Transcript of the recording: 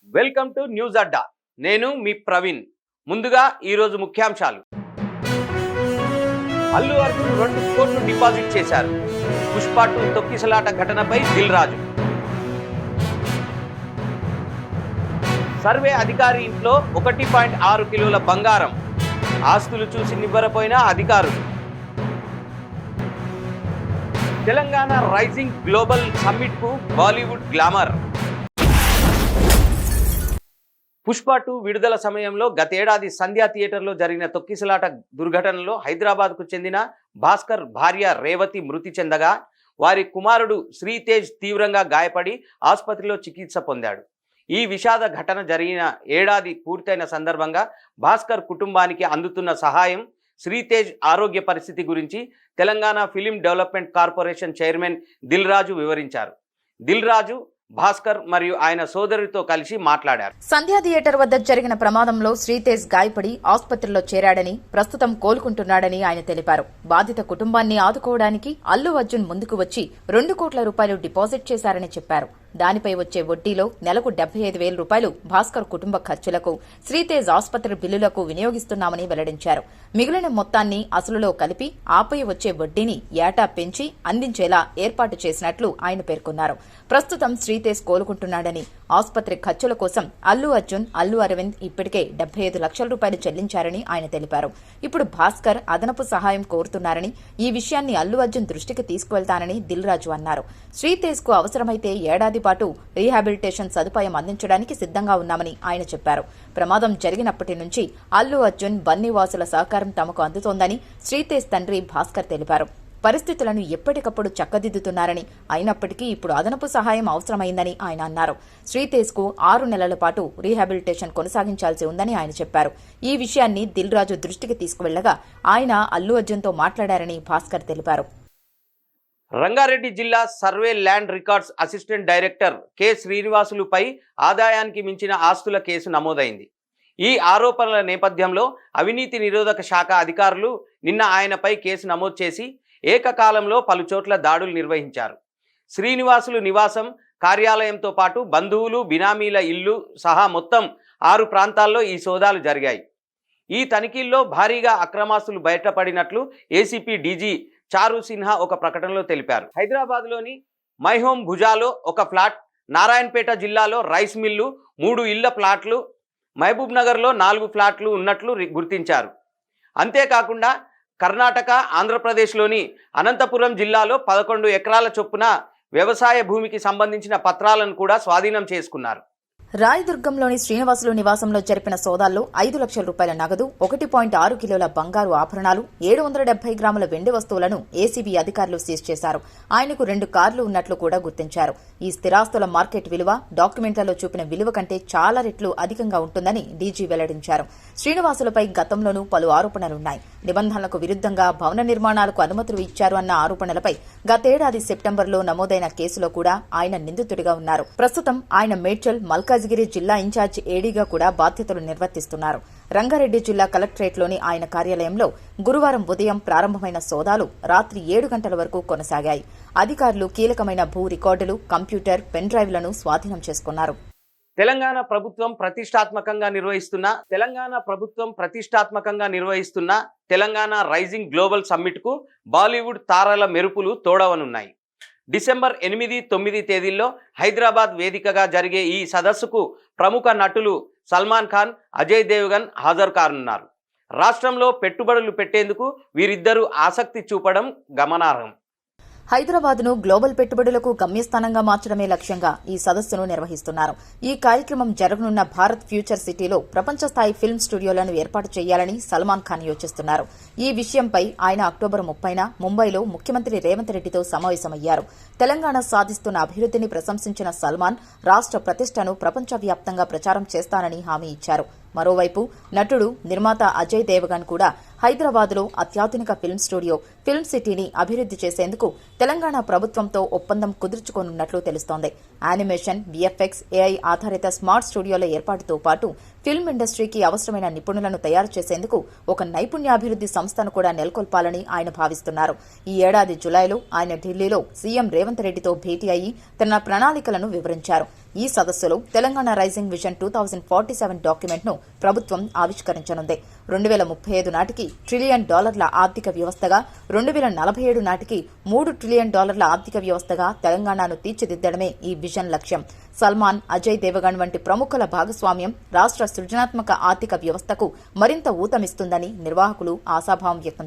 Welcome to news అడ్డా. నేను మీ ప్రవీణ్. ముందుగా ఈరోజు ముఖ్యాంశాలు. అల్లు అర్జున్ 2 కోట్లు డిపాజిట్ చేశారు. పుష్ప 2 తొక్కిసలాట ఘటనపై దిల్ రాజు. సర్వే అధికారి ఇంట్లో 1.6 కిలోల బంగారం. ఆస్తులు చూసి నివ్వరపోయిన అధికారులు. తెలంగాణ రైజింగ్ గ్లోబల్ సమ్మిట్ కు బాలీవుడ్ గ్లామర్. పుష్ప 2 విడుదల సమయంలో గతేడాది సంధ్యా థియేటర్లో జరిగిన తొక్కిసలాట దుర్ఘటనలో హైదరాబాద్కు చెందిన భాస్కర్ భార్య రేవతి మృతి చెందగా వారి కుమారుడు శ్రీతేజ్ తీవ్రంగా గాయపడి ఆసుపత్రిలో చికిత్స పొందాడు. ఈ విషాద ఘటన జరిగిన ఏడాది పూర్తయిన సందర్భంగా భాస్కర్ కుటుంబానికి అందుతున్న సహాయం, శ్రీతేజ్ ఆరోగ్య పరిస్థితి గురించి Telangana film development corporation chairman Dil Raju వివరించారు. దిల్ రాజు భాస్కర్ మరియు ఆయన సోదరుడితో కలిసి మాట్లాడారు. సంధ్యా థియేటర్ వద్ద జరిగిన ప్రమాదంలో శ్రీతేజ్ గాయపడి ఆసుపత్రిలో చేరాడని, ప్రస్తుతం కోలుకుంటున్నాడని ఆయన తెలిపారు. బాధిత కుటుంబాన్ని ఆదుకోవడానికి అల్లు అర్జున్ ముందుకు వచ్చి 2 కోట్ల రూపాయలు డిపాజిట్ చేశారని చెప్పారు. దానిపై వచ్చే వడ్డీలో నెలకు 75,000 రూపాయలు భాస్కర్ కుటుంబ ఖర్చులకు, శ్రీతేజ్ ఆసుపత్రి బిల్లులకు వినియోగిస్తున్నామని వెల్లడించారు. మిగిలిన మొత్తాన్ని అసలులో కలిపి ఆపై వచ్చే వడ్డీని ఏటా పెంచి అందించేలా ఏర్పాటు చేసినట్లు ఆయన పేర్కొన్నారు. ప్రస్తుతం శ్రీతేజ్ కోలుకుంటున్నాడని, ఆసుపత్రి ఖర్చుల కోసం అల్లు అర్జున్, అల్లు అరవింద్ ఇప్పటికే 75 లక్షల రూపాయలు చెల్లించారని ఆయన తెలిపారు. ఇప్పుడు భాస్కర్ అదనపు సహాయం కోరుతున్నారని, ఈ విషయాన్ని అల్లు అర్జున్ దృష్టికి తీసుకువెళ్తానని దిల్ రాజు అన్నారు. శ్రీతేజ్ కు అవసరమైతే ఏడాది పాటు రీహాబిలిటేషన్ సదుపాయం అందించడానికి సిద్ధంగా ఉన్నామని ఆయన చెప్పారు. ప్రమాదం జరిగినప్పటి నుంచి అల్లు అర్జున్, బన్నీవాసుల సహకారం తమకు అందుతోందని శ్రీతేజ్ తండ్రి భాస్కర్ తెలిపారు. పరిస్థితులను ఎప్పటికప్పుడు చక్కదిద్దుతున్నారని, అయినప్పటికీ ఇప్పుడు అదనపు సహాయం అవసరమైందని ఆయన అన్నారు. శ్రీతేజ్ కు 6 నెలల పాటు రీహాబిలిటేషన్ కొనసాగించాల్సి ఉందని ఆయన చెప్పారు. ఈ విషయాన్ని దిల్ రాజు దృష్టికి తీసుకువెళ్లగా ఆయన అల్లు అర్జున్తో మాట్లాడారని భాస్కర్ తెలిపారు. రంగారెడ్డి జిల్లా survey land records assistant director K శ్రీనివాసులుపై ఆదాయానికి మించిన ఆస్తుల కేసు నమోదైంది. ఈ ఆరోపణల నేపథ్యంలో అవినీతి నిరోధక శాఖ అధికారులు నిన్న ఆయనపై కేసు నమోదు చేసి ఏకకాలంలో పలుచోట్ల దాడులు నిర్వహించారు. శ్రీనివాసులు నివాసం, కార్యాలయంతో పాటు బంధువులు, బినామీల ఇల్లు సహా మొత్తం 6 ప్రాంతాల్లో ఈ సోదాలు జరిగాయి. ఈ తనిఖీల్లో భారీగా అక్రమాస్తులు బయటపడినట్లు ఏసీపీ డీజీ చారు సిన్హా ఒక ప్రకటనలో తెలిపారు. హైదరాబాద్లోని మైహోమ్ భుజాలో ఒక ఫ్లాట్, నారాయణపేట జిల్లాలో రైస్ మిల్లు, 3 ఇళ్ల ప్లాట్లు, మహబూబ్ నగర్లో 4 ఫ్లాట్లు ఉన్నట్లు గుర్తించారు. అంతేకాకుండా కర్ణాటక, ఆంధ్రప్రదేశ్లోని అనంతపురం జిల్లాలో 11 ఎకరాల చొప్పున వ్యవసాయ భూమికి సంబంధించిన పత్రాలను కూడా స్వాధీనం చేసుకున్నారు. రాయదుర్గంలోని శ్రీనివాసులు నివాసంలో జరిపిన సోదాల్లో 5 లక్షల రూపాయల నగదు, 1.6 కిలోల బంగారు ఆభరణాలు, 770 గ్రాముల వెండి వస్తువులను ఏసీబీ అధికారులు సీజ్ చేశారు. ఆయనకు 2 కార్లు ఉన్నట్లు కూడా గుర్తించారు. ఈ స్థిరాస్తుల మార్కెట్ విలువ డాక్యుమెంట్లలో చూపిన విలువ కంటే చాలా రెట్లు అధికంగా ఉంటుందని డీజీ వెల్లడించారు. శ్రీనివాసులపై గతంలోనూ పలు ఆరోపణలున్నాయి. నిబంధనలకు విరుద్ధంగా భవన నిర్మాణాలకు అనుమతులు ఇచ్చారు అన్న ఆరోపణలపై గతేడాది సెప్టెంబర్లో నమోదైన కేసులో కూడా ఆయన నిందితుడిగా ఉన్నారు. ప్రస్తుతం ఆయన మేడ్చల్, మల్కాజిగిరి జిల్లా ఇన్ఛార్జి ఏడీగా కూడా బాధ్యతలు నిర్వర్తిస్తున్నారు. రంగారెడ్డి జిల్లా కలెక్టరేట్లోని ఆయన కార్యాలయంలో గురువారం ఉదయం ప్రారంభమైన సోదాలు రాత్రి 7 గంటల వరకు కొనసాగాయి. అధికారులు కీలకమైన భూ రికార్డులు, కంప్యూటర్, పెన్ డ్రైవ్లను స్వాధీనం చేసుకున్నారు. తెలంగాణ ప్రభుత్వం ప్రతిష్టాత్మకంగా నిర్వహిస్తున్న తెలంగాణ రైజింగ్ గ్లోబల్ సమ్మిట్ కు బాలీవుడ్ తారల మెరుపులు తోడవనున్నాయి. డిసెంబర్ 8, 9 తేదీల్లో హైదరాబాద్ వేదికగా జరిగే ఈ సదస్సుకు ప్రముఖ నటులు సల్మాన్ ఖాన్, అజయ్ దేవ్గన్ హాజరు కానున్నారు. రాష్ట్రంలో పెట్టుబడులు పెట్టేందుకు వీరిద్దరూ ఆసక్తి చూపడం గమనార్హం. హైదరాబాద్ను గ్లోబల్ పెట్టుబడులకు గమ్యస్థానంగా మార్చడమే లక్ష్యంగా ఈ సదస్సును నిర్వహిస్తున్నారు. ఈ కార్యక్రమం జరగనున్న భారత్ ఫ్యూచర్ సిటీలో ప్రపంచ స్థాయి ఫిల్మ్ స్టూడియోలను ఏర్పాటు చేయాలని సల్మాన్ ఖాన్ యోచిస్తున్నారు. ఈ విషయంపై ఆయన అక్టోబర్ 30న ముంబైలో ముఖ్యమంత్రి రేవంత్ రెడ్డితో సమావేశమయ్యారు. తెలంగాణ సాధిస్తున్న అభివృద్ధిని ప్రశంసించిన సల్మాన్ రాష్ట్ర ప్రతిష్టను ప్రపంచవ్యాప్తంగా ప్రచారం చేస్తానని హామీ ఇచ్చారు. మరోవైపు నటుడు, నిర్మాత అజయ్ దేవగన్ కూడా హైదరాబాద్లో అత్యాధునిక ఫిల్మ్ స్టూడియో, ఫిల్మ్ సిటీని అభివృద్ది చేసేందుకు తెలంగాణ ప్రభుత్వంతో ఒప్పందం కుదుర్చుకోనున్నట్లు తెలుస్తోంది. యానిమేషన్, విఎఫ్ఎక్స్, ఏఐ ఆధారిత స్మార్ట్ స్టూడియోల ఏర్పాటుతో పాటు ఫిల్మ్ ఇండస్ట్రీకి అవసరమైన నిపుణులను తయారు చేసేందుకు ఒక నైపుణ్యాభివృద్ది సంస్థను కూడా నెలకొల్పాలని ఆయన భావిస్తున్నారు. ఈ ఏడాది జులైలో ఆయన ఢిల్లీలో సీఎం రేవంత్ రెడ్డితో భేటీ అయ్యి తన ప్రణాళికలను వివరించారు. ఈ సదస్సులో తెలంగాణ రైజింగ్ విజన్ 2047 డాక్యుమెంట్ ను ప్రభుత్వం ఆవిష్కరించనుంది. 2035 నాటికి $1 ట్రిలియన్ ఆర్థిక వ్యవస్థగా, 2047 నాటికి $3 ట్రిలియన్ ఆర్థిక వ్యవస్థగా తెలంగాణను తీర్చిదిద్దడమే ఈ విజన్ లక్ష్యం. సల్మాన్, అజయ్ దేవగన్ వంటి ప్రముఖుల భాగస్వామ్యం రాష్ట్ర సృజనాత్మక ఆర్థిక వ్యవస్థకు మరింత ఊతమిస్తుందని నిర్వాహకులు ఆశాభావం వ్యక్తం